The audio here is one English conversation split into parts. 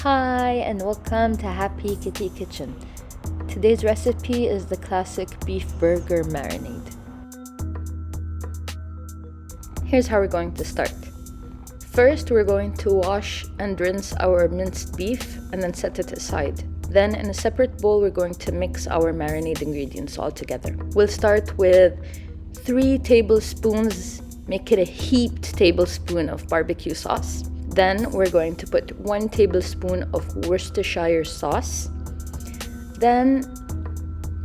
Hi and welcome to Happy Kitty Kitchen. Today's recipe is the classic beef burger marinade. Here's how we're going to start. First, we're going to wash and rinse our minced beef and then set it aside. Then in a separate bowl, we're going to mix our marinade ingredients all together. We'll start with 3 tablespoons, make it a heaped tablespoon of barbecue sauce. Then we're going to put 1 tablespoon of Worcestershire sauce. Then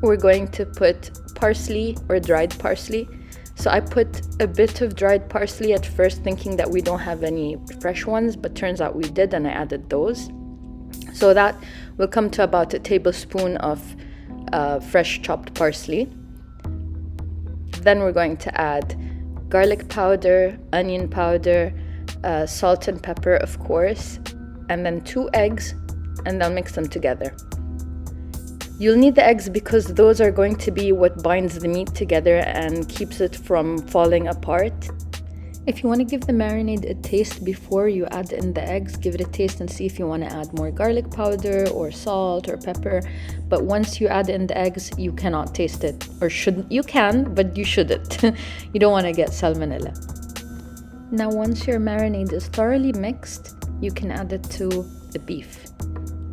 we're going to put parsley or dried parsley. So I put a bit of dried parsley at first, thinking that we don't have any fresh ones, but turns out we did, and I added those. So that will come to about a tablespoon of fresh chopped parsley. Then we're going to add garlic powder, onion powder, salt and pepper, of course, and then 2 eggs, and then mix them together. You'll need the eggs because those are going to be what binds the meat together and keeps it from falling apart. If you want to give the marinade a taste before you add in the eggs, give it a taste and see if you want to add more garlic powder or salt or pepper. But once you add in the eggs, you cannot taste it, or shouldn't. You can, but you shouldn't. You don't want to get salmonella. Now once your marinade is thoroughly mixed, you can add it to the beef.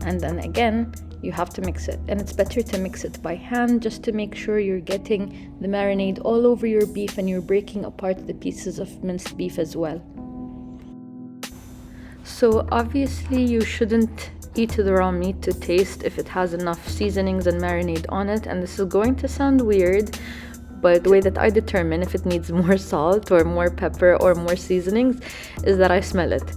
And then again, you have to mix it. And it's better to mix it by hand just to make sure you're getting the marinade all over your beef and you're breaking apart the pieces of minced beef as well. So obviously you shouldn't eat the raw meat to taste if it has enough seasonings and marinade on it. And this is going to sound weird, but the way that I determine if it needs more salt or more pepper or more seasonings is that I smell it.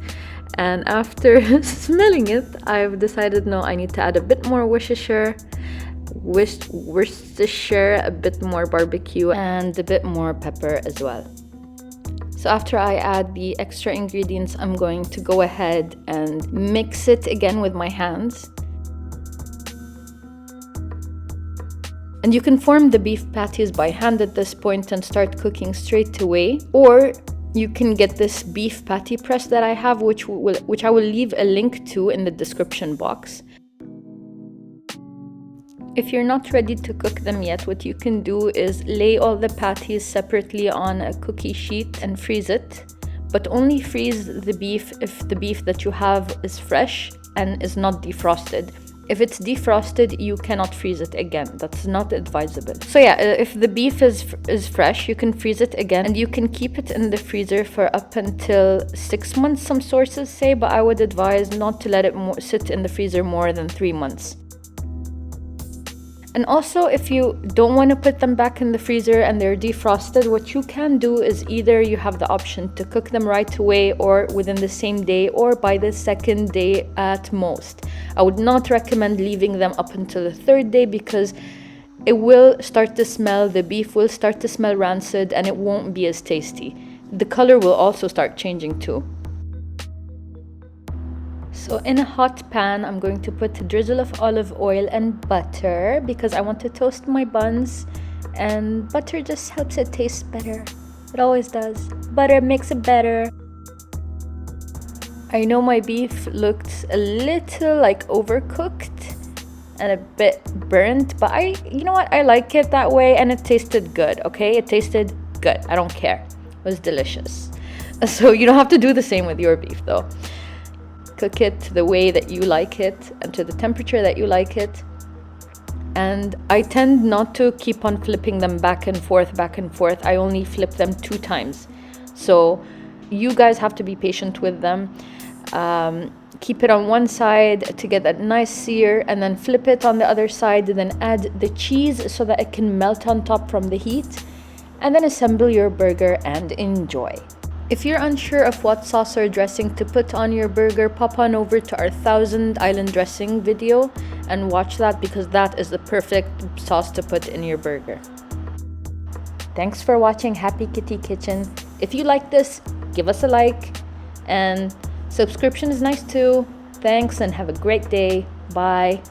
And after smelling it, I've decided, no, I need to add a bit more Worcestershire, a bit more barbecue, and a bit more pepper as well. So after I add the extra ingredients, I'm going to go ahead and mix it again with my hands. And you can form the beef patties by hand at this point and start cooking straight away, or you can get this beef patty press that I have, which I will leave a link to in the description box. If you're not ready to cook them yet, what you can do is lay all the patties separately on a cookie sheet and freeze it. But only freeze the beef if the beef that you have is fresh and is not defrosted. If it's defrosted, you cannot freeze it again. That's not advisable. So yeah, if the beef is fresh, you can freeze it again, and you can keep it in the freezer for up until 6 months, some sources say, but I would advise not to let it sit in the freezer more than 3 months. And also, if you don't want to put them back in the freezer and they're defrosted, what you can do is either you have the option to cook them right away or within the same day or by the 2nd day at most. I would not recommend leaving them up until the 3rd day because it will start to smell, the beef will start to smell rancid and it won't be as tasty. The color will also start changing too. So in a hot pan, I'm going to put a drizzle of olive oil and butter because I want to toast my buns, and butter just helps it taste better. It always does. Butter makes it better. I know my beef looked a little like overcooked and a bit burnt, but you know what? I like it that way, and it tasted good, okay? It tasted good. I don't care. It was delicious. So you don't have to do the same with your beef though. Cook it the way that you like it and to the temperature that you like it. And I tend not to keep on flipping them back and forth. I only flip them 2 times. So you guys have to be patient with them. Keep it on one side to get that nice sear, and then flip it on the other side, and then add the cheese so that it can melt on top from the heat, and then assemble your burger and enjoy. If you're unsure of what sauce or dressing to put on your burger, pop on over to our 1000 island dressing video and watch that, because that is the perfect sauce to put in your burger. Thanks for watching Happy Kitty Kitchen. If you like this, give us a like, and subscription is nice too. Thanks and have a great day. Bye.